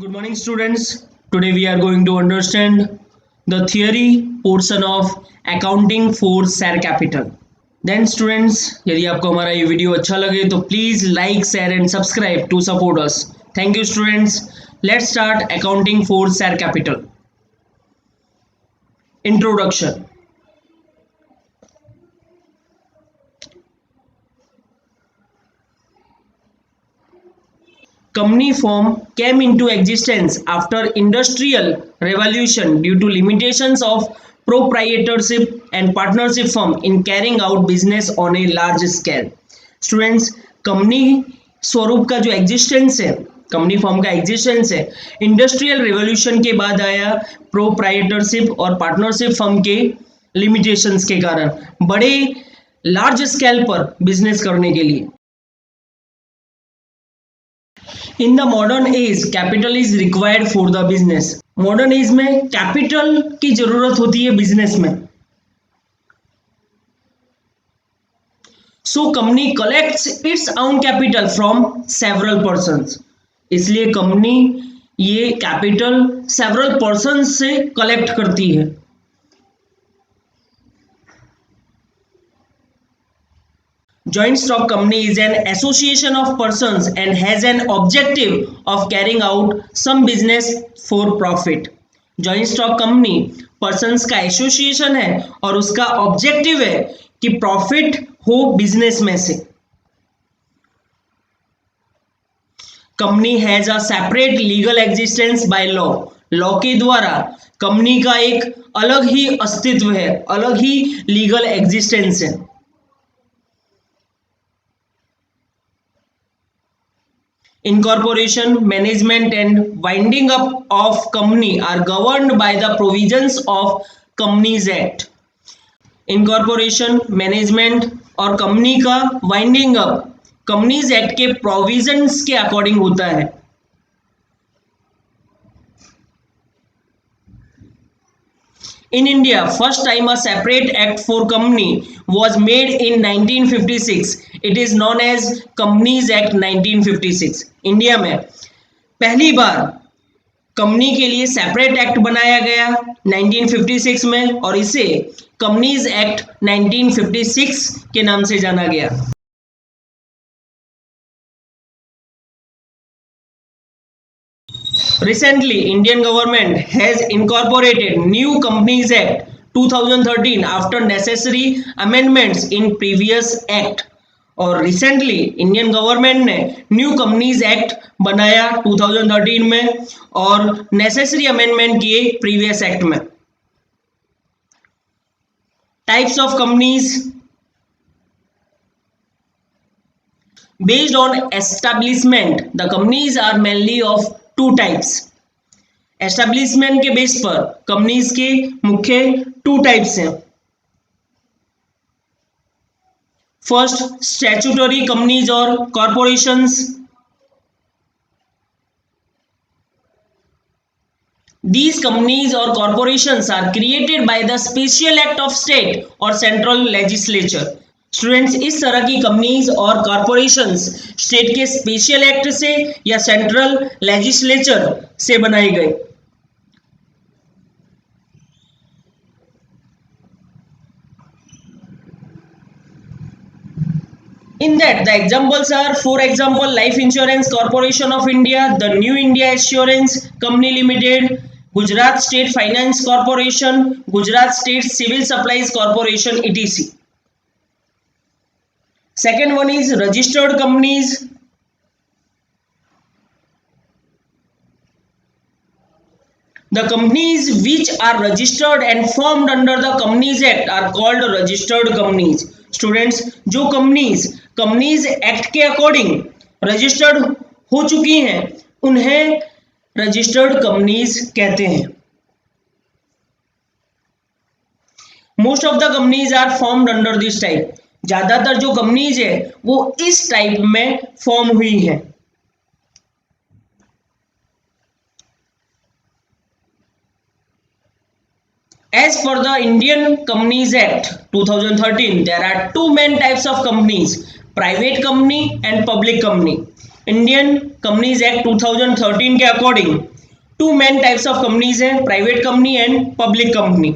Good morning, students. Today we are going to understand the theory portion of accounting for share capital. Then, students, यदि आपको हमारा ये video अच्छा लगे तो please like share and subscribe to support us. Thank you, students. Let's start accounting for share capital. Introduction. Company form came into existence after industrial revolution due to limitations of proprietorship and partnership firm in carrying out business on a large scale. Students, company स्वरूप का जो existence है, company form का existence है, industrial revolution के बाद आया proprietorship और पार्टनरशिप फर्म के लिमिटेशंस के कारण बड़े लार्ज स्केल पर बिजनेस करने के लिए. In the modern age capital is required for the business. Modern age में कैपिटल की जरूरत होती है बिजनेस में. So company collects its own capital from several persons. इसलिए कंपनी ये कैपिटल सेवरल पर्संस से कलेक्ट करती है. Joint stock company is an association of persons and has an objective of carrying out some business for profit. Joint stock company persons का association है और उसका objective है कि प्रॉफिट हो बिजनेस में से. Company has a separate legal existence by law. Law के द्वारा कंपनी का एक अलग ही अस्तित्व है, अलग ही लीगल एग्जिस्टेंस है. Incorporation, management and winding up of company are governed by the provisions of Companies Act. Incorporation, management और कंपनी का वाइंडिंग अप कंपनीज एक्ट के प्रोविजंस के अकॉर्डिंग होता है. In India, first time a separate act for company was made in 1956. It is known as Companies Act 1956. India में पहली बार company के लिए सेपरेट एक्ट बनाया गया 1956 में और इसे कंपनीज एक्ट 1956 के नाम से जाना गया. Recently, Indian government has incorporated new Companies Act 2013 after necessary amendments in previous act. और रिसेंटली इंडियन गवर्नमेंट ने न्यू कंपनीज एक्ट बनाया 2013 में और नेसेसरी अमेंडमेंट किए प्रीवियस एक्ट में. Types of companies. Based on establishment the companies are mainly of two types. Establishment के base पर companies के मुख्य टू टाइप्स हैं. फर्स्ट, स्टैट्यूटरी कंपनीज और corporations. These companies or corporations are created by the special act of state or central legislature. Students, इस तरह की companies और कॉरपोरेशंस स्टेट के स्पेशल एक्ट से या सेंट्रल लेजिस्लेचर से बनाई गई. In that, the examples are, for example, Life Insurance Corporation of India, the New India Assurance Company Limited, Gujarat State Finance Corporation, Gujarat State Civil Supplies Corporation, etc. Second one is registered companies. The companies which are registered and formed under the Companies Act are called registered companies. Students, जो companies act के according registered हो चुकी हैं उन्हें registered companies कहते हैं. Most of the companies are formed under this type. ज्यादातर जो कंपनीज है वो इस टाइप में फॉर्म हुई है. As per the Indian Companies Act 2013, there are two main types of companies: private company and public company. Indian Companies Act 2013 के according two main types of companies हैं, private company and public company.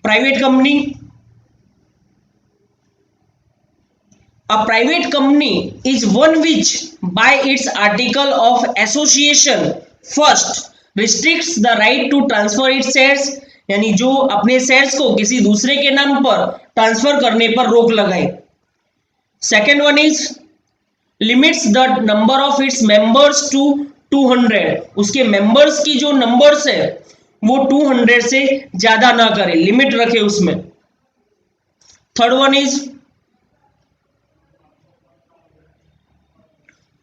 Private company, a private company is one which by its article of association first restricts the right to transfer its shares, यानी जो अपने shares को किसी दूसरे के नाम पर ट्रांसफर करने पर रोक लगाए. Second one is limits the number of its members to 200, उसके मेंबर्स की जो नंबर्स है वो 200 से ज्यादा ना करे, लिमिट रखे उसमें. Third one is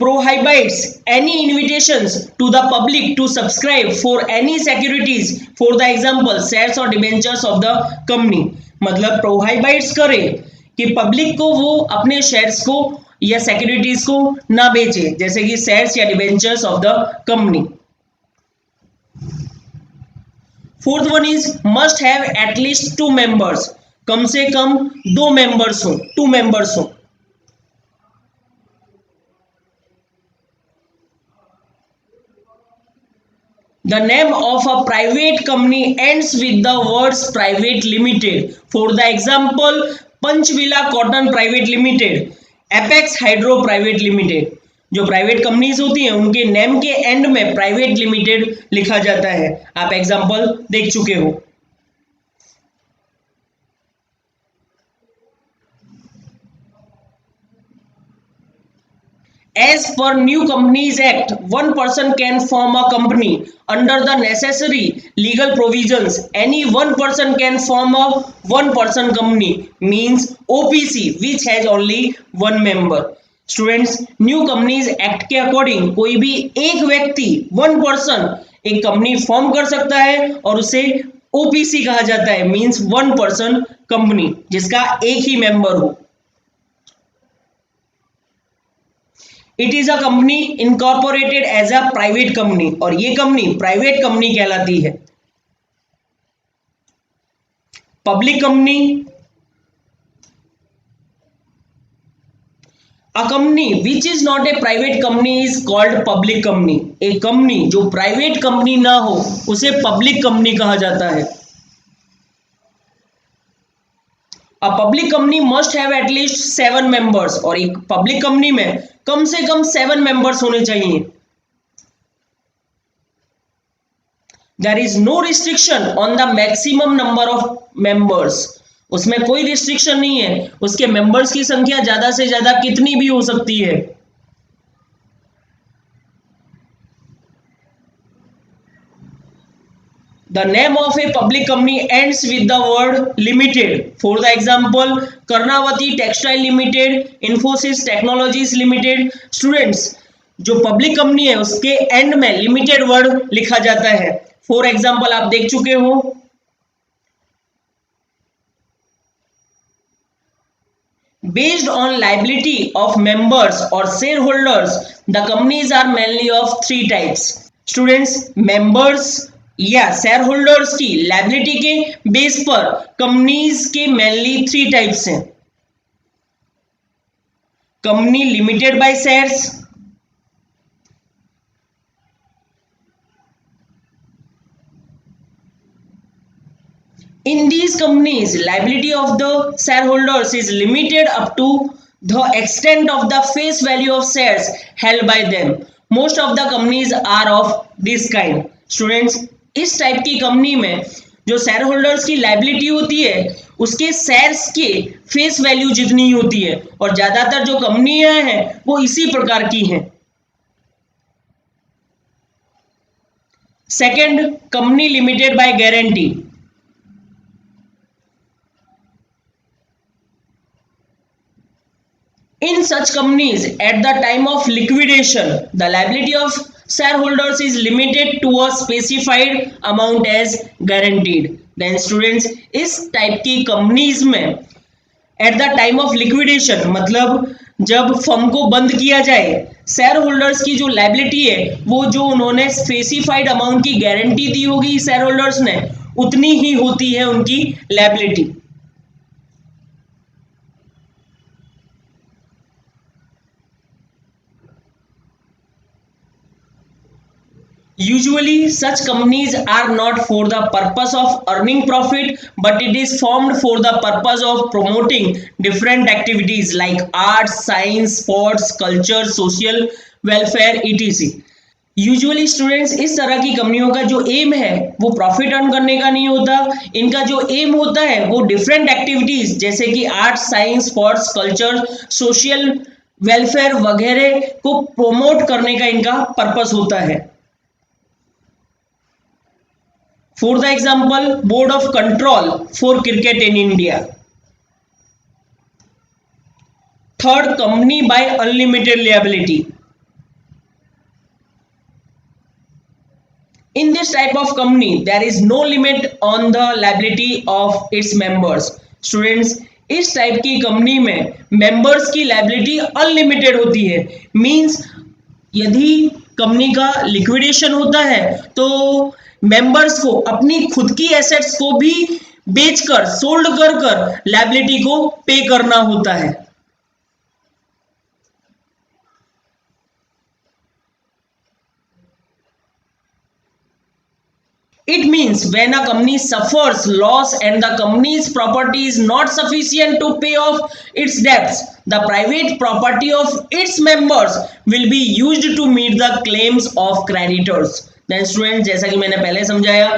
prohibits any invitations to the public to subscribe for any securities, for the example shares or debentures of the company. मतलब prohibits करे कि पब्लिक को वो अपने शेयर्स को या सिक्योरिटीज को ना बेचे, जैसे कि शेयर्स या debentures of the company. Fourth one is must have at least 2 members, कम से कम 2 मेंबर्स हो, 2 मेंबर्स हो. The name of a private company ends with the words private limited. For the example, Panchvila Cotton Private Limited, Apex Hydro Private Limited. जो private companies होती हैं उनके name के एंड में प्राइवेट लिमिटेड लिखा जाता है. आप एग्जांपल देख चुके हो. As per New Companies Act, one person can form a company under the necessary legal provisions. Any one person can form a one-person company, means OPC, which has only one member. Students, New Companies Act के according कोई भी एक व्यक्ति, one person, एक company form कर सकता है और उसे OPC कहा जाता है, मीन्स वन पर्सन कंपनी, जिसका एक ही मेंबर हो. It is a company incorporated as a private company, और ये कंपनी प्राइवेट कंपनी कहलाती है. Public company, a company which is not a private company is called public company. एक company जो प्राइवेट कंपनी ना हो उसे पब्लिक कंपनी कहा जाता है. A public company must have at least 7 members, और एक पब्लिक कंपनी में कम से कम 7 मेंबर्स होने चाहिए. There is no restriction on the maximum number of members, उसमें कोई रिस्ट्रिक्शन नहीं है, उसके मेंबर्स की संख्या ज्यादा से ज्यादा कितनी भी हो सकती है. The name of a public company ends with the word limited. For the example, Karnavati Textile Limited, Infosys Technologies Limited. Students, जो पब्लिक कंपनी है उसके एंड में लिमिटेड वर्ड लिखा जाता है. फॉर एग्जाम्पल आप देख चुके हो. Based on liability of members or shareholders, the companies are mainly of 3 types. Students, members या शेयर होल्डर्स की लायबिलिटी के बेस पर कंपनीज के मेनली 3 टाइप्स हैं. Company limited by shares, in these companies liability of the shareholders is limited up to the extent of the face value of shares held by them. Most of the companies are of this kind. Students, इस type की company में जो share holders की liability होती है उसके shares के face value जितनी होती है, और ज्यादातर जो कंपनियां हैं वो इसी प्रकार की हैं. Second, company limited by guarantee. In such companies, at the time of liquidation, the liability of shareholders is limited to a specified amount as guaranteed. Then students, इस टाइप की कंपनीज में eight the time of liquidation, मतलब जब firm को बंद किया जाए, share holders की जो लायबिलिटी है वो जो उन्होंने स्पेसिफाइड अमाउंट की गारंटी दी होगी शेयर होल्डर्स ने, उतनी ही होती है उनकी liability. Usually, such companies are not for the purpose of earning profit, but it is formed for the purpose of promoting different activities like arts, science, sports, culture, social welfare, etc. Usually students इस तरह की कंपनियों का जो M है वो profit earn करने का नहीं होता। इनका जो एम होता है वो डिफरेंट एक्टिविटीज जैसे कि art, science, sports, culture, social welfare वगैरह को प्रोमोट करने का इनका पर्पस होता है। For the example, Board of Control for Cricket in India. Third, company by unlimited liability. In this type of company, there is no limit on the liability of its members. Students, इस type की company में members की liability unlimited होती है। Means यदि company का liquidation होता है तो मेंबर्स को अपनी खुद की एसेट्स को भी बेचकर, सोल्ड कर कर लायबिलिटी को पे करना होता है। It means when a company suffers loss and the company's property is not sufficient to pay off its debts, the private property of its members will be used to meet the claims of creditors. Then student, जैसा कि मैंने पहले समझाया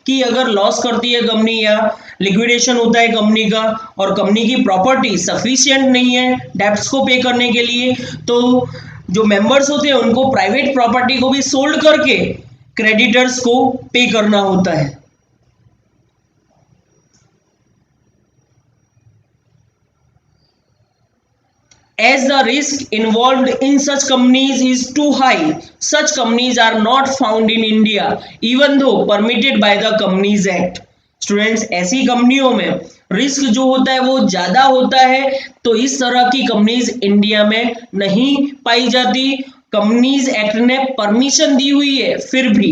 कि अगर loss करती है company या लिक्विडेशन होता है कंपनी का और कंपनी की प्रॉपर्टी सफिशिएंट नहीं है डेब्ट्स को पे करने के लिए, तो जो मेंबर्स होते हैं उनको प्राइवेट प्रॉपर्टी को भी सोल्ड करके क्रेडिटर्स को पे करना होता है। As the risk involved in such companies is too high, such companies are not found in India, even though permitted by the Companies Act. Students, ऐसी कंपनियों में रिस्क जो होता है वो ज्यादा होता है, तो इस तरह की कंपनीज इंडिया में नहीं पाई जाती। कंपनीज एक्ट ने परमिशन दी हुई है फिर भी।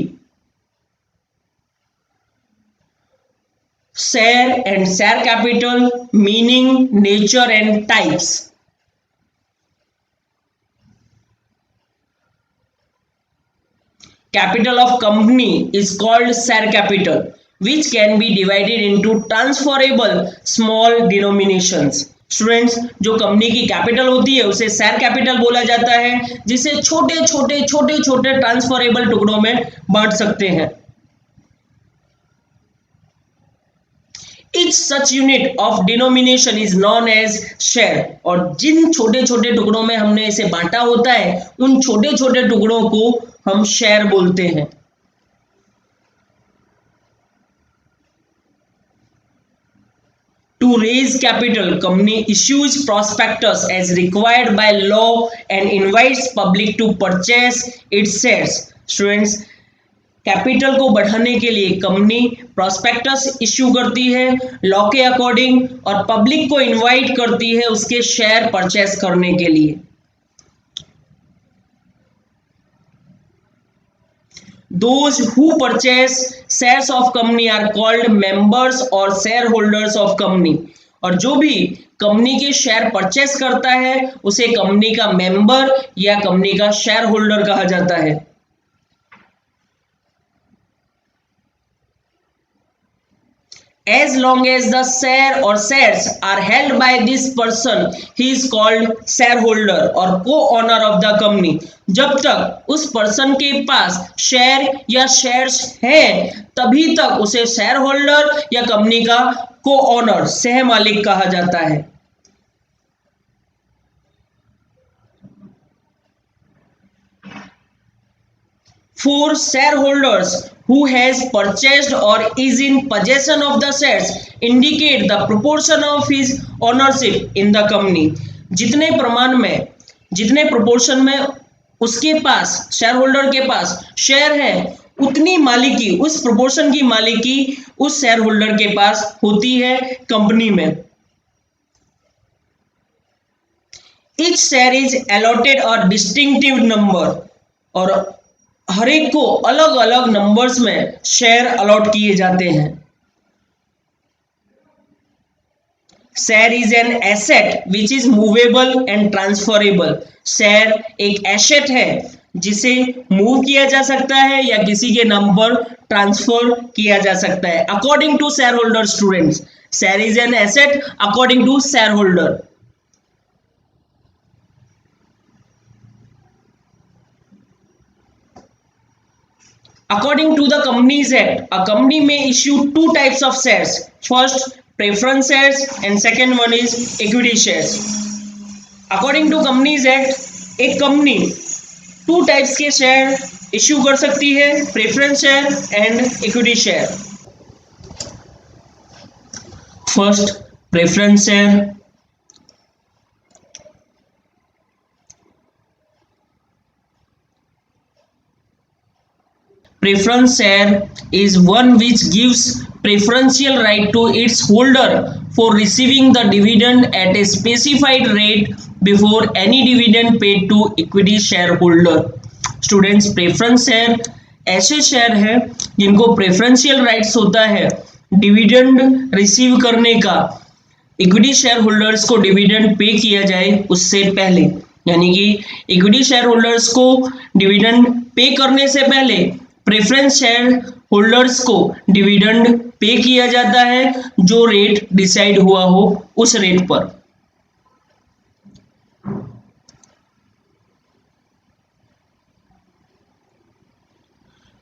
Share and share capital, meaning, nature and types. Capital of company is called share capital, which can be divided into transferable small denominations. Students, जो कंपनी की कैपिटल होती है उसे शेयर कैपिटल बोला जाता है, जिसे छोटे छोटे ट्रांसफरेबल टुकड़ों में बांट सकते हैं। Each such unit of denomination is known as share, और जिन छोटे छोटे टुकड़ों में हमने इसे बांटा होता है उन छोटे छोटे टुकड़ों को हम शेयर बोलते हैं। To raise capital, company issues prospectus as required by law and invites public to purchase its shares. Students, capital को बढ़ाने के लिए कंपनी प्रोस्पेक्टस इश्यू करती है लॉ के अकॉर्डिंग और पब्लिक को इनवाइट करती है उसके शेयर परचेस करने के लिए। Those who purchase shares of company are called members or shareholders of company. और जो भी कंपनी के शेयर परचेस करता है उसे कंपनी का मेंबर या कंपनी का शेयर होल्डर कहा जाता है। As long as the share or shares are held by this person, he is called shareholder or co-owner of the company. जब तक उस पर्सन के पास शेयर या शेयर्स हैं तभी तक उसे शेयर होल्डर या कंपनी का को ओनर, सह मालिक कहा जाता है। For shareholders who has purchased or is in possession of the shares indicate the proportion of his ownership in the company. जितने प्रोपोर्शन में उसके पास शेयर होल्डर के पास शेयर है उतनी मालिकी, उस प्रोपोर्शन की मालिकी उस शेयर होल्डर के पास होती है कंपनी में। Each share is allotted a distinctive number, और हर एक को अलग अलग नंबर्स में शेयर अलॉट किए जाते हैं। Share is an asset which is movable and transferable. Share एक एसेट है जिसे मूव किया जा सकता है या किसी के नाम पर ट्रांसफर किया जा सकता है। According to shareholder students, share is an asset according to shareholder. According to the Companies Act, a company may issue two types of shares. First, preference shares and second one is equity shares. According to Companies Act, एक company two types के share issue कर सकती है, preference share and equity share. First, preference share. Preference share is one which gives preferential right to its holder for receiving the dividend at a specified rate before any dividend paid to equity shareholder. Students, preference share ऐसे share है जिनको preferential rights होता है dividend receive करने का, equity share holders को dividend pay किया जाए उससे पहले। यानी कि इक्विटी शेयर होल्डर्स को डिविडेंड पे करने से पहले प्रेफरेंस शेयर होल्डर्स को डिविडेंड पे किया जाता है जो रेट डिसाइड हुआ हो उस रेट पर।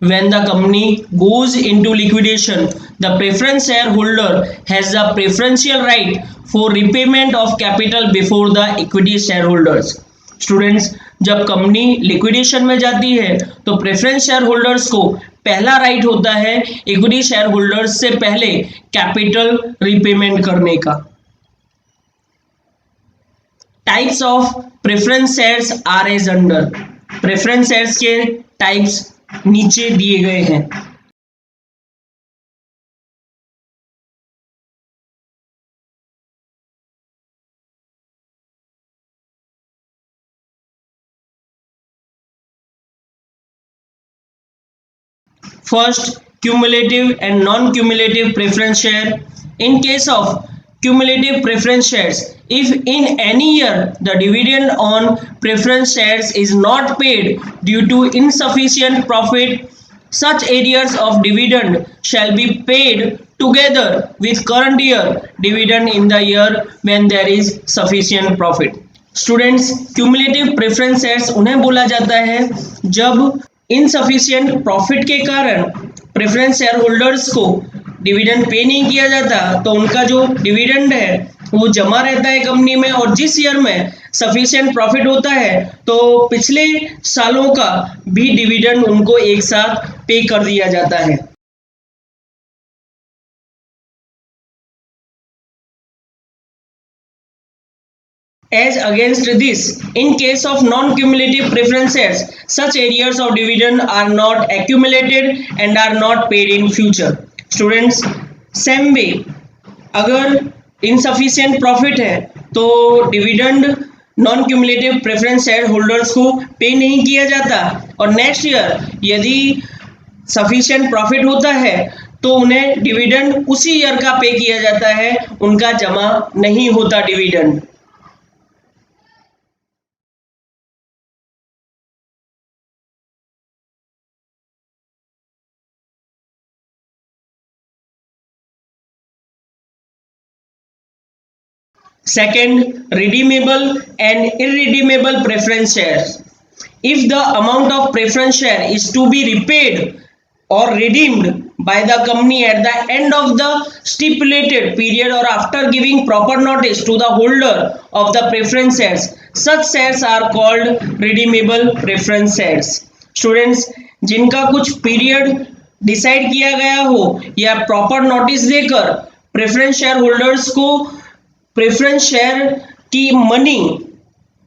When the company goes into liquidation, the preference shareholder has the preferential right for repayment of capital before the equity shareholders. Students, जब कंपनी लिक्विडेशन में जाती है तो प्रेफरेंस शेयर होल्डर्स को पहला राइट होता है इक्विटी शेयर होल्डर्स से पहले कैपिटल रिपेमेंट करने का। Types of preference shares are as under. Preference shares के टाइप्स नीचे दिए गए हैं। First, cumulative and non-cumulative preference share. In case of cumulative preference shares, if in any year the dividend on preference shares is not paid due to insufficient profit, such arrears of dividend shall be paid together with current year dividend in the year when there is sufficient profit. Students, cumulative preference shares उन्हें बोला जाता है जब insufficient profit के कारण preference shareholders को dividend pay नहीं किया जाता तो उनका जो डिविडेंड है वो जमा रहता है कंपनी में, और जिस ईयर में सफिशिएंट प्रॉफिट होता है तो पिछले सालों का भी डिविडेंड उनको एक साथ पे कर दिया जाता है। As against this, in case of non-cumulative preference shares, such arrears of dividend are not accumulated and are not paid in future. Students, same way, अगर insufficient profit है तो dividend non cumulative preference shareholders को पे नहीं किया जाता, और next year यदि सफिशिएंट प्रॉफिट होता है तो उन्हें डिविडेंड उसी ईयर का पे किया जाता है, उनका जमा नहीं होता dividend. Second, redeemable and irredeemable preference shares. If the amount of preference share is to be repaid or redeemed by the company at the end of the stipulated period or after giving proper notice to the holder of the preference shares, such shares are called redeemable preference shares. Students, जिनका कुछ period decide किया गया हो या proper notice देकर preference shareholders को preference share की money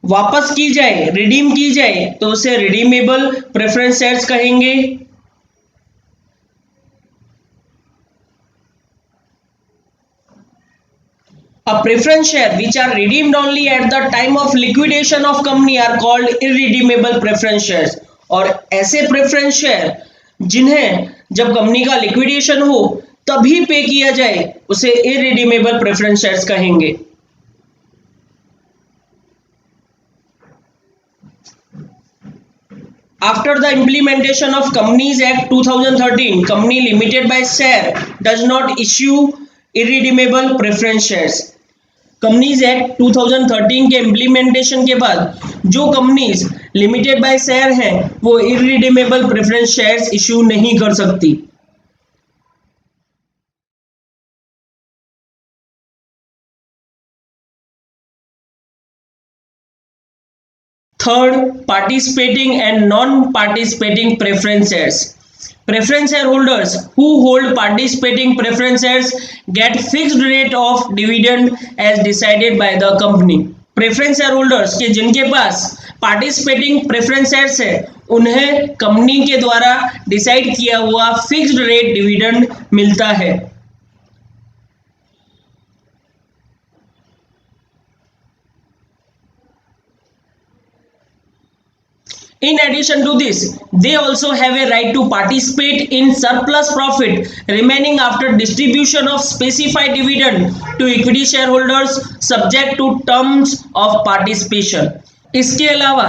वापस की जाए, रिडीम की जाए, तो उसे रिडीमेबल प्रेफरेंस शेयर्स कहेंगे। A preference share which are redeemed only at the time of liquidation of company are called irredeemable preference shares। और ऐसे प्रेफरेंस शेयर जिन्हें जब कंपनी का लिक्विडेशन हो तभी पे किया जाए उसे इररिडीमेबल प्रेफरेंस शेयर्स कहेंगे। After the implementation of Companies Act 2013, company limited by share does not issue irredeemable preference shares. Companies act 2013 के इम्प्लीमेंटेशन के बाद जो कंपनीज लिमिटेड बाय शेयर हैं वो इररिडीमेबल प्रेफरेंस शेयर्स इशू नहीं कर सकती. Third, participating and non participating preference shares. Preference shareholders who hold participating preference shares get fixed rate of dividend as decided by the company. Preference shareholders के जिनके पास participating preference shares है उन्हें company के द्वारा decide किया हुआ fixed rate dividend मिलता है. In addition to this, they also have a right to participate in surplus profit remaining after distribution of specified dividend to equity shareholders subject to terms of participation. इसके अलावा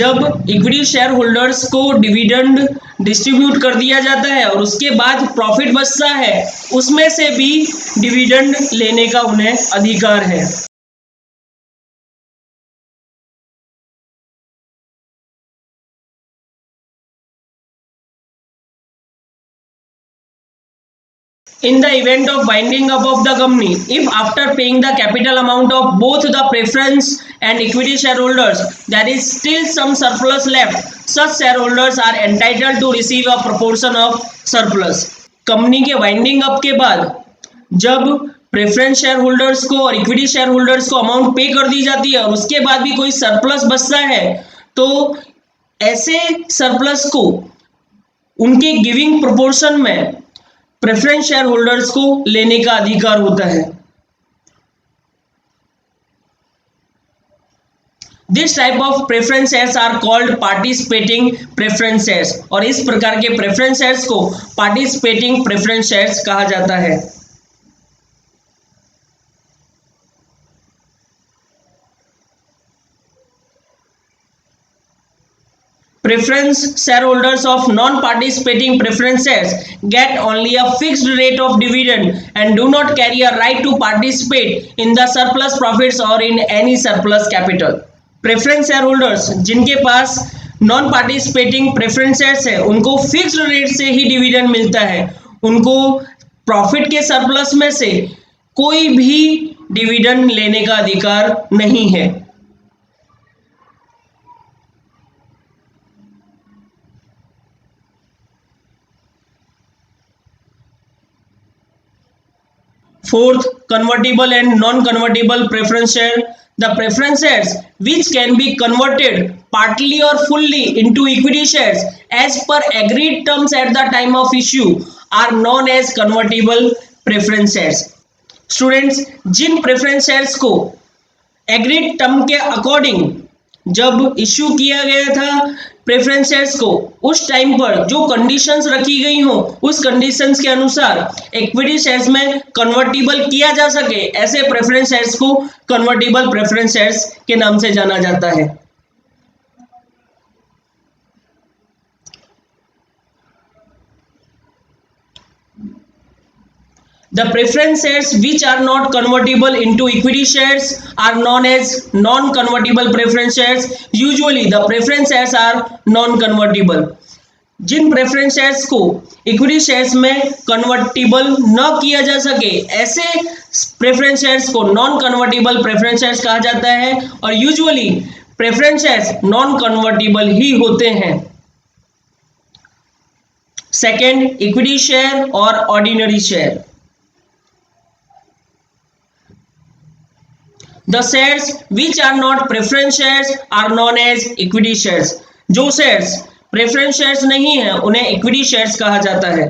जब equity share holders को dividend distribute कर दिया जाता है और उसके बाद प्रॉफिट बचता है उसमें से भी डिविडेंड लेने का उन्हें अधिकार है. In the event of winding up of the company, if after paying the capital amount of both the preference and equity shareholders there is still some surplus left, such shareholders are entitled to receive a proportion of surplus. Company के winding up के बाद जब preference shareholders को और equity share holders को amount पे कर दी जाती है और उसके बाद भी कोई सरप्लस बचता है तो ऐसे सरप्लस को उनके गिविंग प्रोपोर्शन में प्रेफरेंस शेयर होल्डर्स को लेने का अधिकार होता है. This type of preference shares are called participating preference shares और इस प्रकार के प्रेफरेंस शेयर्स को पार्टिसिपेटिंग प्रेफरेंस शेयर्स कहा जाता है. Preference shareholders of non-participating preference shares get only a fixed rate of dividend and do not carry a right to participate in the surplus profits or in any surplus capital. Preference shareholders जिनके पास non participating preference shares है उनको fixed rate से ही dividend मिलता है. उनको profit के surplus में से कोई भी डिविडेंड लेने का अधिकार नहीं है. Fourth, convertible and non-convertible preference share. The preference shares which can be converted partly or fully into equity shares as per agreed terms at the time of issue are known as convertible preference shares. Students, Jin preference shares को agreed term के according जब issue किया गया था preference shares को उस time पर जो कंडीशंस रखी गई हो उस कंडीशंस के अनुसार इक्विटी शेयर्स में कन्वर्टिबल किया जा सके ऐसे प्रेफरेंस शेयर्स को कन्वर्टिबल प्रेफरेंस शेयर्स के नाम से जाना जाता है. The preference shares which are not convertible into equity shares are known as non-convertible preference shares. Usually the preference shares are non-convertible. जिन प्रेफरेंस शेयर्स को इक्विटी शेयर्स में कन्वर्टिबल न किया जा सके ऐसे प्रेफरेंस शेयर्स को नॉन कन्वर्टिबल प्रेफरेंस शेयर्स कहा जाता है और usually preference shares non convertible ही होते हैं. सेकेंड, इक्विटी शेयर और ordinary share. The shares which are not preference shares are known as equity shares. जो शेयर्स प्रेफरेंस शेयर्स नहीं है उन्हें इक्विटी शेयर्स कहा जाता है.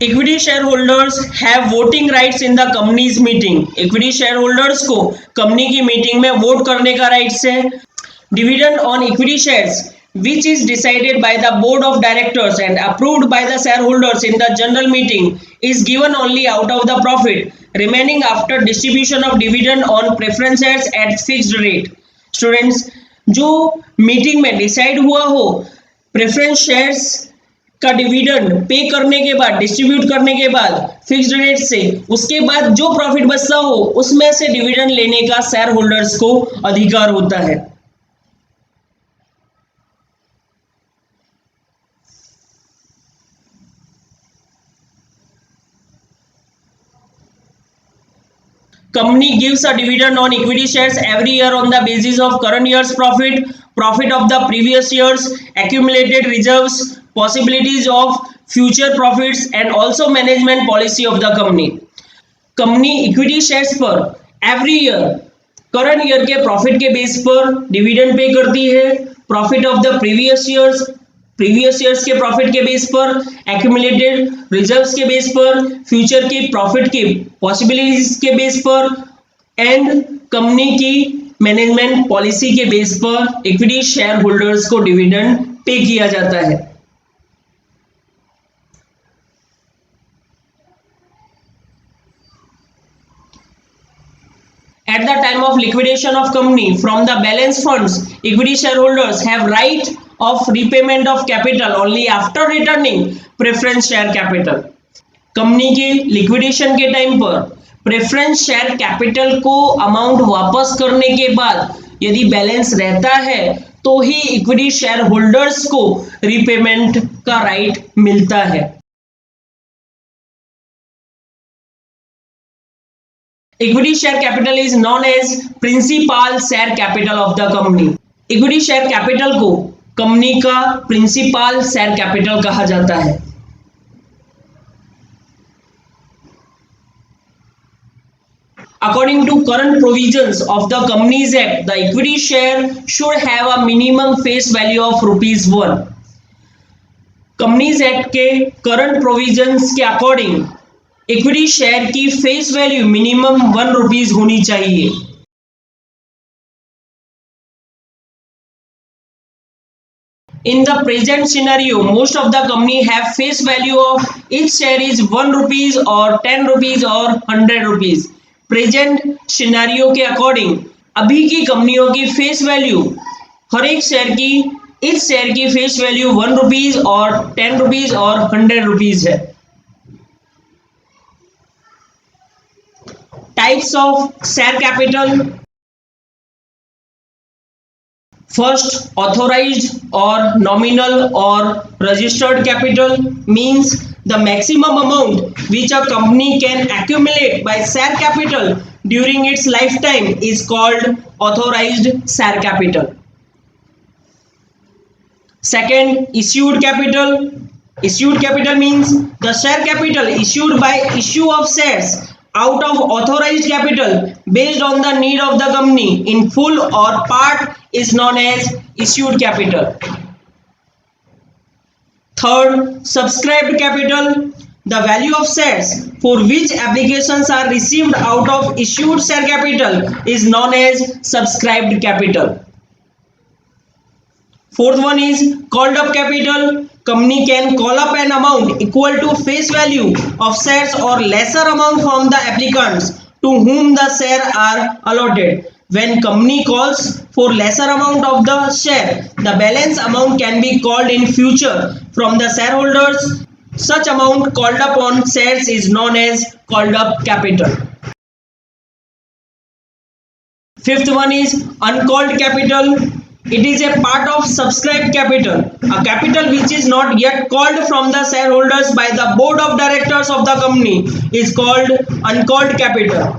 Equity share holders have voting rights in the companies meeting. Equity share holders को company की meeting में वोट करने का राइट्स है. Dividend on equity shares which is decided by the board of directors and approved by the shareholders in the general meeting, is given only out of the profit remaining after distribution of dividend on preference shares at fixed rate. Students, जो meeting में decide हुआ हो preference shares का dividend pay करने के बाद, distribute करने के बाद फिक्स्ड रेट से, उसके बाद जो प्रॉफिट बचता हो उसमें से डिविडेंड लेने का शेयर होल्डर्स को अधिकार होता है। Company gives a dividend on equity shares every year on the basis of current year's profit, profit of the previous years, accumulated reserves, possibilities of future profits and also management policy of the company. Company equity shares पर every year current year के profit के base पर dividend pay करती है, profit of the previous years के profit के base पर, accumulated reserves के बेस पर, फ्यूचर की प्रॉफिट की पॉसिबिलिटीज के बेस पर एंड कंपनी की मैनेजमेंट पॉलिसी के बेस पर इक्विटी शेयर होल्डर्स को डिविडेंड पे किया जाता है। At the time of liquidation of company from the balance funds, equity shareholders have right of repayment of capital only after returning preference share capital. Company के liquidation के time पर preference share capital को amount वापस करने के बाद यदि balance रहता है तो ही इक्विटी शेयर होल्डर्स को रीपेमेंट का राइट मिलता है। Equity share capital is known as principal share capital of the company. Equity share capital को कंपनी का प्रिंसिपल शेयर कैपिटल कहा जाता है। According to current provisions of the Companies Act, the equity share should have a minimum face value of ₹1. Companies Act के current provisions के according equity share की face value minimum ₹1 होनी चाहिए। In the present scenario, most of the company have face value of each share is ₹1 or ₹10 or ₹100। Present scenario के according अभी की कंपनियों की फेस वैल्यू हर एक शेयर की, इस शेयर की फेस वैल्यू ₹1 और ₹10 और ₹100 है। Types of share capital. First, authorized or nominal or registered capital means the maximum amount which a company can accumulate by share capital during its lifetime is called authorized share capital. Second, issued capital. Issued capital means the share capital issued by issue of shares out of authorized capital based on the need of the company in full or part is known as issued capital. Third, subscribed capital. The value of shares for which applications are received out of issued share capital is known as subscribed capital. Fourth one is called up capital. Company can call up an amount equal to face value of shares or lesser amount from the applicants to whom the share are allotted. When company calls for lesser amount of the share, the balance amount can be called in future from the shareholders. Such amount called up on shares is known as called up capital. Fifth one is uncalled capital. It is a part of subscribed capital, a capital which is not yet called from the shareholders by the board of directors of the company is called uncalled capital.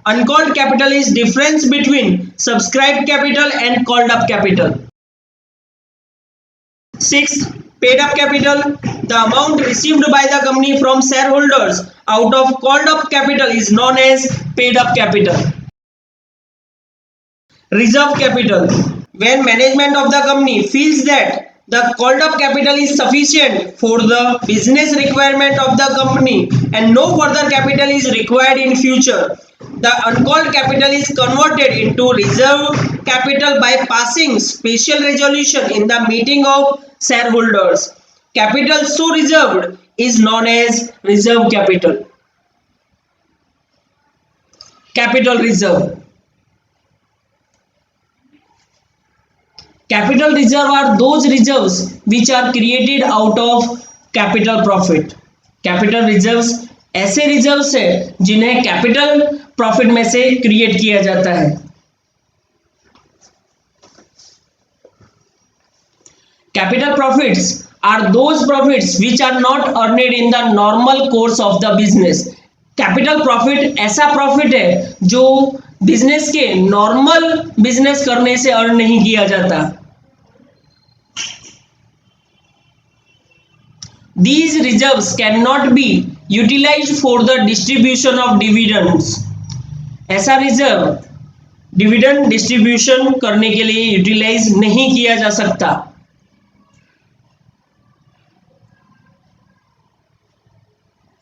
Uncalled capital is difference between subscribed capital and called up capital. Sixth, paid up capital. The amount received by the company from shareholders out of called up capital is known as paid up capital. Reserve capital. When management of the company feels that the called up capital is sufficient for the business requirement of the company and no further capital is required in future, The uncalled capital is converted into reserved capital by passing special resolution in the meeting of shareholders. Capital so reserved is known as reserve capital. Capital reserve. Capital reserve are those reserves which are created out of capital profit. Capital reserves ऐसे reserves है जिन्हें capital profit में से create किया जाता है. Capital profits are those profits which are not earned in the normal course of the business. Capital profit ऐसा profit है जो बिजनेस के नॉर्मल बिजनेस करने से अर्न नहीं किया जाता. These reserves cannot be utilized for the distribution of dividends. ऐसा रिजर्व डिविडेंड डिस्ट्रीब्यूशन करने के लिए यूटिलाइज नहीं किया जा सकता.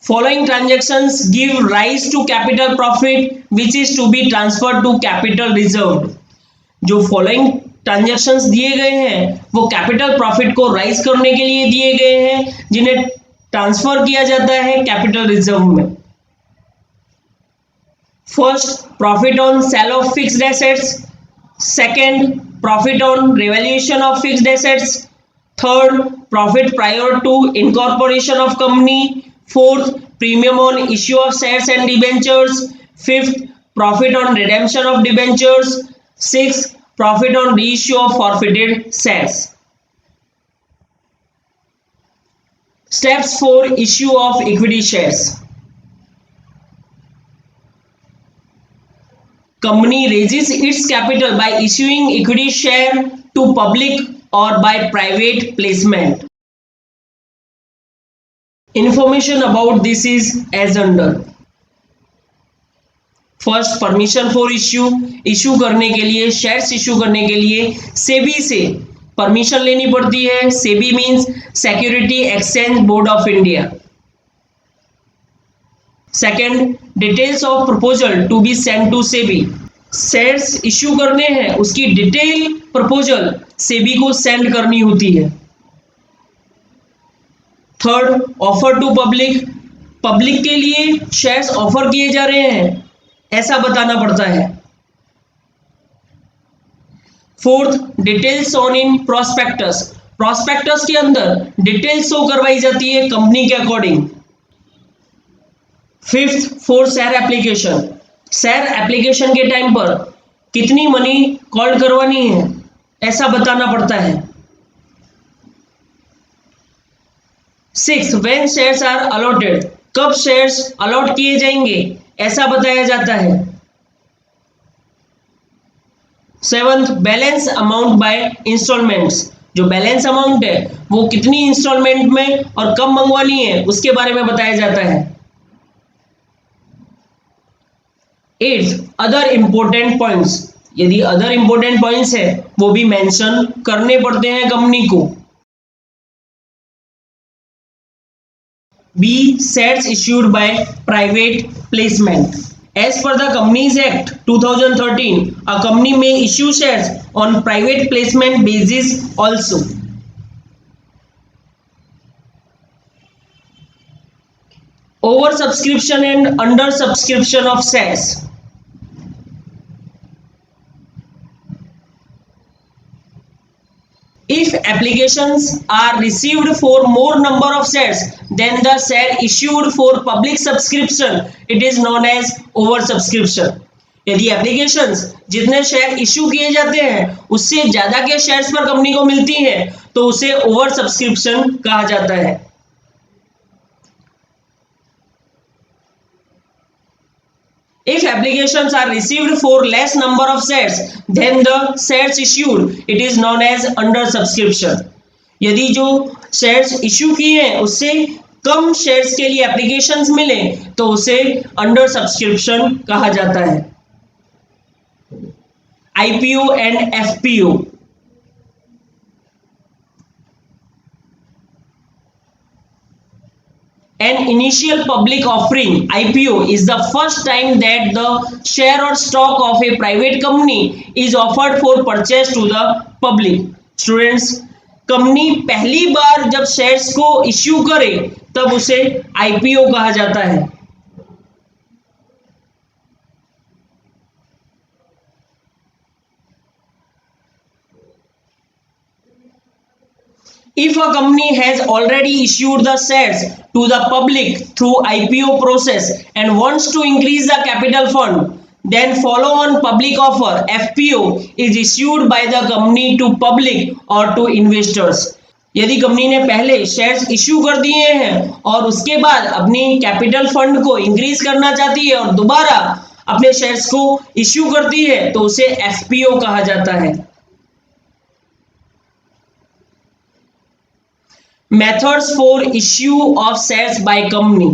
Following transactions give rise to capital profit which is to be transferred to capital reserve. जो फॉलोइंग ट्रांजैक्शंस दिए गए हैं वो कैपिटल प्रॉफिट को राइज करने के लिए दिए गए हैं जिन्हें ट्रांसफर किया जाता है कैपिटल रिजर्व में. First, profit on sale of fixed assets. Second, profit on revaluation of fixed assets. Third, profit prior to incorporation of company. Fourth, premium on issue of shares and debentures. Fifth, profit on redemption of debentures. Sixth, profit on reissue of forfeited shares. Steps for issue of equity shares. Company raises its capital by issuing equity share to public or by private placement. Information about this is as under. First, permission for issue करने के लिए, shares issue करने के लिए सेबी से permission लेनी पड़ती है. SEBI means security exchange board of India. Second, details of proposal to be send to SEBI. Shares issue करने हैं उसकी डिटेल प्रपोजल सेबी को सेंड करनी होती है. थर्ड, ऑफर टू पब्लिक के लिए शेयर्स ऑफर किए जा रहे हैं ऐसा बताना पड़ता है. Fourth, details on in prospectus. Prospectus के अंदर डिटेल शो करवाई जाती है कंपनी के according. Fifth, for share application. Share application के टाइम पर कितनी मनी कॉल करवानी है ऐसा बताना पड़ता है. Sixth, when shares are allotted. कब शेयर्स अलॉट किए जाएंगे ऐसा बताया जाता है. Seventh, balance amount by installments. जो बैलेंस अमाउंट है वो कितनी इंस्टॉलमेंट में और कब मंगवानी है उसके बारे में बताया जाता है. Eighth, other important points. यदि अदर इंपॉर्टेंट पॉइंट्स है वो भी मेंशन करने पड़ते हैं कंपनी को. B, shares issued by private placement. As per the Companies Act 2013, a company may issue shares on private placement basis also. Oversubscription and undersubscription of shares. If applications are received for more number of shares than the share issued for public subscription, it is known as oversubscription. यदि applications जितने share issue किए जाते हैं उससे ज्यादा के shares पर company को मिलती हैं तो उसे ओवर सब्सक्रिप्शन कहा जाता है. If applications are received for less number of shares than the shares issued, it is known as under subscription. यदि जो शेयर्स इश्यू किए हैं उससे कम शेयर्स के लिए एप्लीकेशंस मिले तो उसे अंडर सब्सक्रिप्शन कहा जाता है. IPO and FPO. An initial public offering IPO is the first time that the share or stock of a private company is offered for purchase to the public. Students, company पहली बार जब shares को issue करे तब उसे IPO कहा जाता है. If a company has already issued the shares to the public through IPO process and wants to increase the capital fund, then follow-on public offer FPO is issued by the company to public or to investors. यदि company ने पहले shares issue कर दिए हैं और उसके बाद अपनी कैपिटल फंड को इंक्रीज करना चाहती है और दोबारा अपने शेयर्स को इश्यू करती है तो उसे एफपीओ कहा जाता है. Methods for issue of shares by company.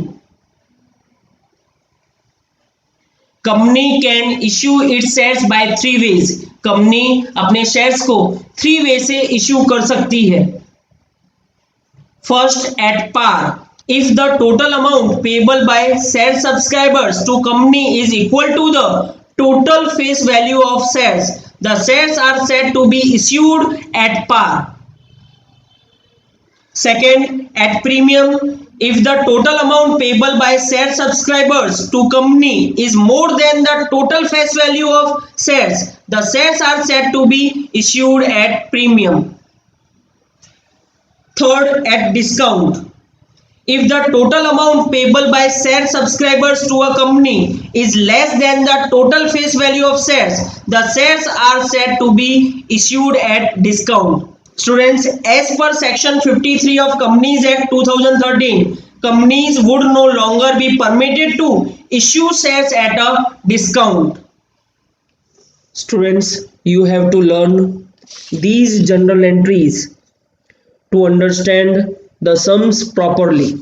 Company can issue its shares by 3 ways. Company अपने शेयर्स को 3 वे से इश्यू कर सकती है. First, at par. If the total amount payable by share subscribers to company is equal to the total face value of shares, the shares are said to be issued at par. Second, at premium. If the total amount payable by share subscribers to company is more than the total face value of shares, the shares are said to be issued at premium. Third, at discount. If the total amount payable by share subscribers to a company is less than the total face value of shares, the shares are said to be issued at discount. Students, as per section 53 of Companies Act 2013, companies would no longer be permitted to issue shares at a discount. Students, you have to learn these journal entries to understand the sums properly.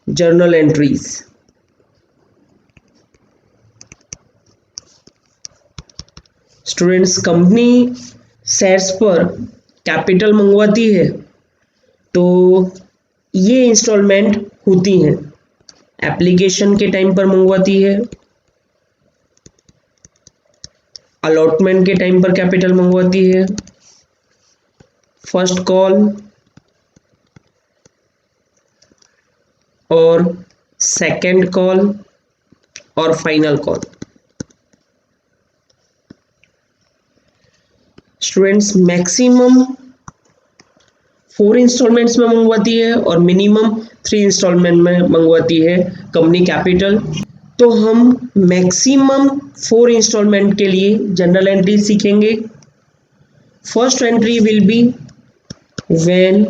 Journal entries. Students, company shares पर capital मंगवाती है तो ये instalment होती हैं. Application के time पर मंगवाती है, अलॉटमेंट के टाइम पर कैपिटल मंगवाती है, फर्स्ट कॉल और सेकंड कॉल और final call. Students, maximum 4 installments में मंगवाती है और मिनिमम 3 इंस्टॉलमेंट में मंगवाती है कंपनी कैपिटल. तो हम मैक्सिमम 4 इंस्टॉलमेंट के लिए जनरल एंट्री सीखेंगे. First entry will be when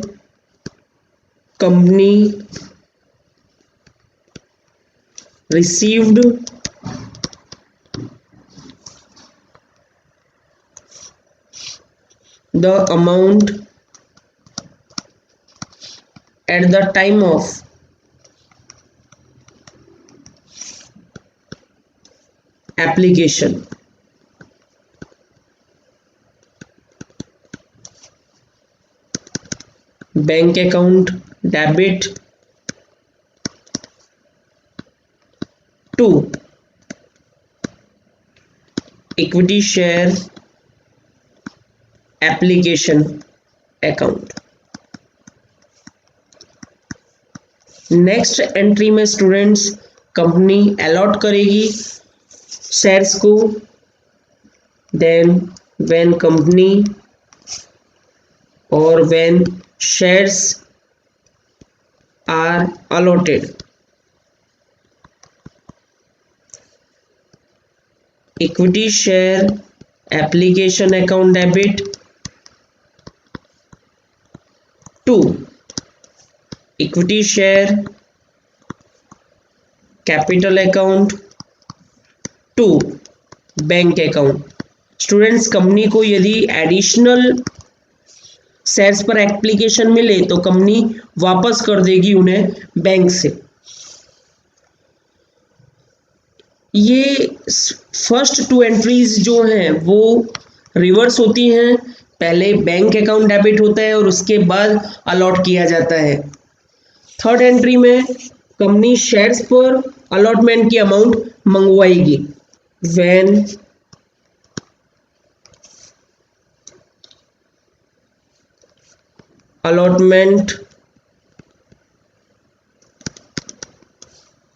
company received the amount at the time of application. Bank account debit to equity share application account. Next entry में students company allot करेगी shares को. Then when company और when shares are allotted, equity share application account debit to equity share capital account to bank account. Students, company को यदि additional shares पर application मिले तो company वापस कर देगी उन्हें बैंक से. ये फर्स्ट 2 एंट्रीज जो हैं वो रिवर्स होती हैं. पहले बैंक अकाउंट डेबिट होता है और उसके बाद अलॉट किया जाता है. थर्ड एंट्री में कंपनी शेयर्स पर अलॉटमेंट की अमाउंट मंगवाएगी। When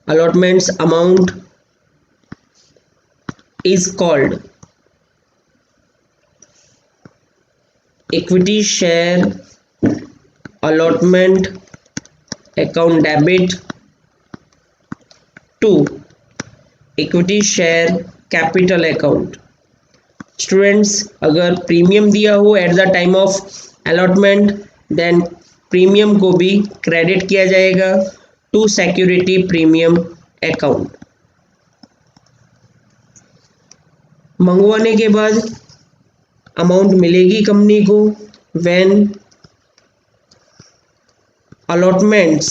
allotments amount is called equity share allotment account debit to equity share capital account। Students, अगर प्रीमियम दिया हो at the time of allotment then premium को भी क्रेडिट किया जाएगा टू सिक्योरिटी प्रीमियम अकाउंट। मंगवाने के बाद अमाउंट मिलेगी कंपनी को when allotments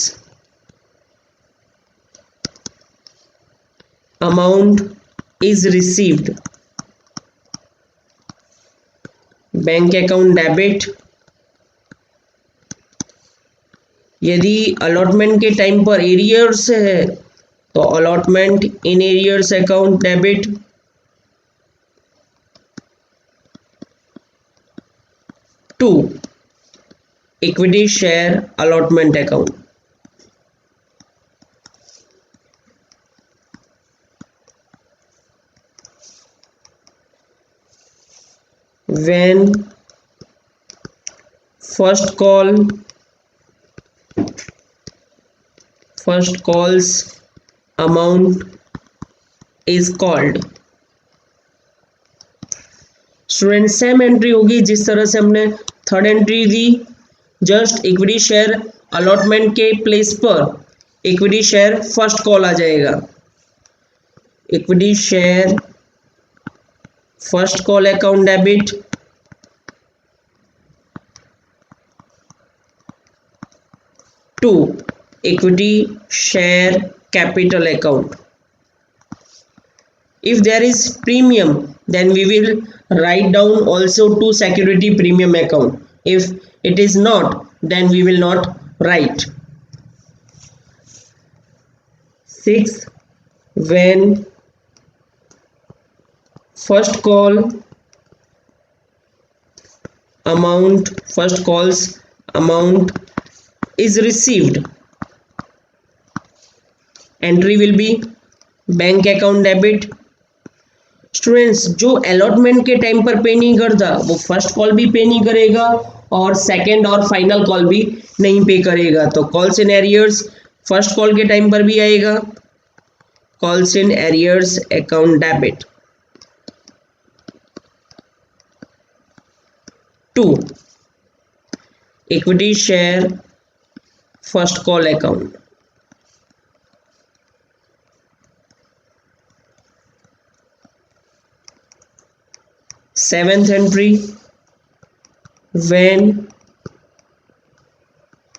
amount is received, bank account debit. यदि अलॉटमेंट के टाइम पर एरियर्स है तो allotment in arrears account debit. To equity share allotment account. when first calls amount is called। Student same entry होगी जिस तरह से हमने थर्ड एंट्री दी, जस्ट इक्विटी शेयर अलॉटमेंट के प्लेस पर इक्विटी शेयर फर्स्ट कॉल आ जाएगा। Equity share first call account debit to equity share capital account. if there is premium then we will write down also to security premium account, if it is not then we will not write। 6 when first calls amount is received, entry will be bank account debit. Students, जो allotment के time पर पे नहीं करता वो first call भी पे नहीं करेगा और सेकंड और फाइनल कॉल भी नहीं पे करेगा, तो calls in arrears first call के टाइम पर भी आएगा। Calls in arrears account debit to equity share first call account. Seventh entry when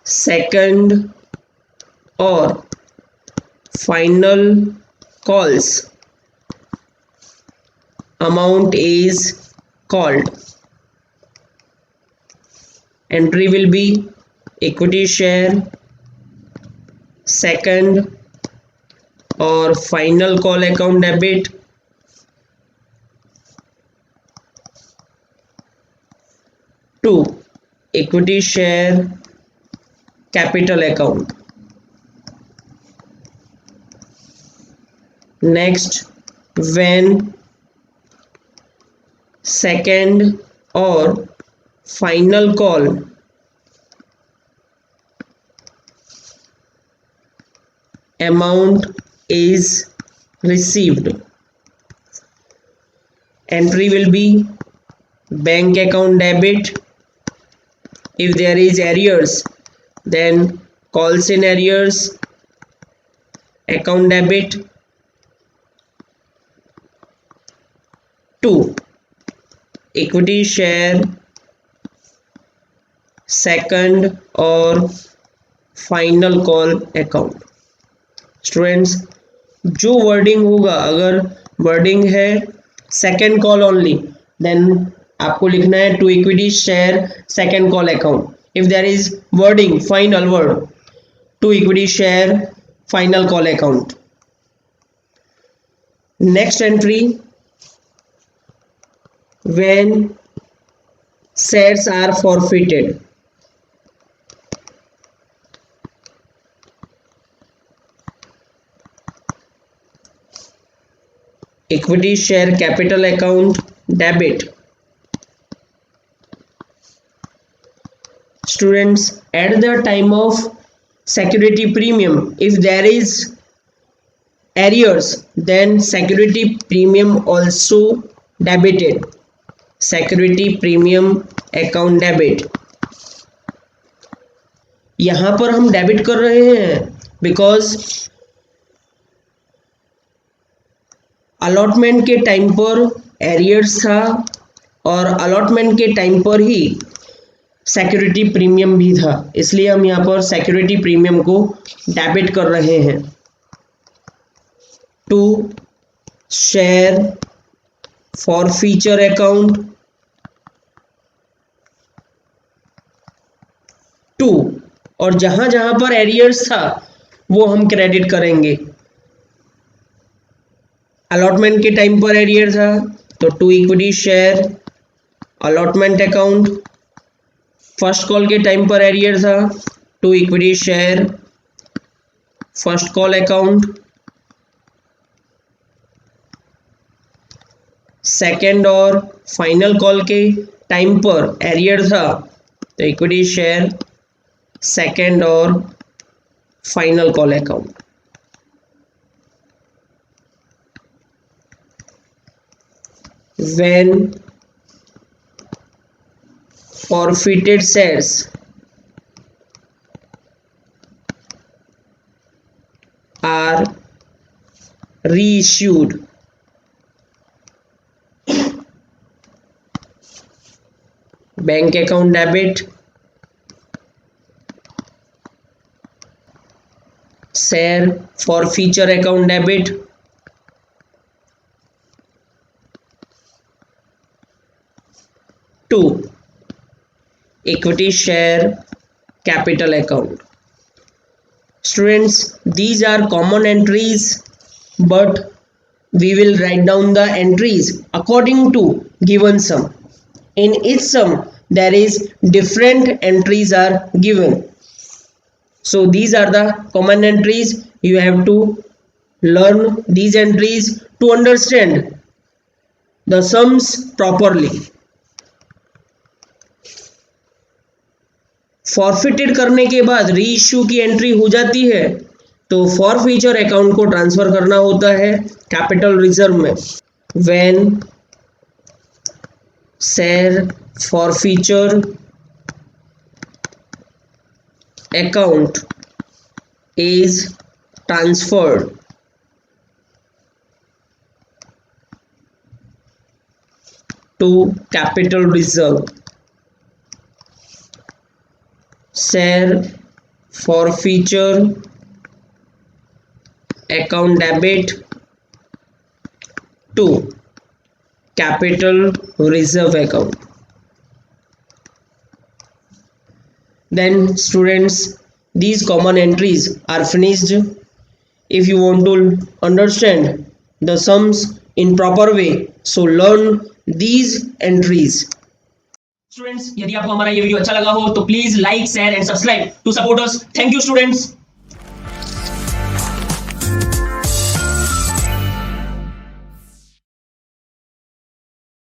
second or final calls amount is called, entry will be equity share second or final call account debit to equity share capital account। next when second or final call amount is received, entry will be bank account debit। if there is arrears then calls in arrears account debit to equity share second और final call account. Students, जो wording होगा, अगर wording है second call only then आपको लिखना है to equity share second call account. If there is wording final word 2 equity share final call account. Next entry, when shares are forfeited. Equity share capital account debit. Students, at the time of security premium, if there is arrears, then security premium also debited. Security premium account debit. यहां पर हम debit कर रहे हैं because allotment के time पर arrears था और अलॉटमेंट के टाइम पर ही सिक्योरिटी प्रीमियम भी था, इसलिए हम यहाँ पर सिक्योरिटी प्रीमियम को डेबिट कर रहे हैं. To share forfeiture account. To, और जहां जहां पर एरियर्स था वो हम क्रेडिट करेंगे. अलॉटमेंट के टाइम पर एरियर था तो 2 equity share allotment account. First call के टाइम पर एरियर था 2 equity share first call account. Second और फाइनल कॉल के टाइम पर एरियर था तो इक्विटी शेयर सेकेंड और final call account. When forfeited shares are reissued, bank account debit. Share forfeiture account debit. Two, equity share capital account. Students, these are common entries, but we will write down the entries according to given sum. In each sum there is different entries are given, so these are the common entries. You have to learn these entries to understand the sums properly. Forfeited करने के बाद री issue की entry हो जाती है तो forfeiture account को ट्रांसफर करना होता है कैपिटल रिजर्व में. When share forfeiture account is transferred to capital reserve, share forfeiture account debit to capital reserve account. Then students, these common entries are finished. If you want to understand the sums in proper way, so learn these entries. Students, यदि आपको हमारा ये video अच्छा लगा हो तो please like share and subscribe to support us. Thank you students.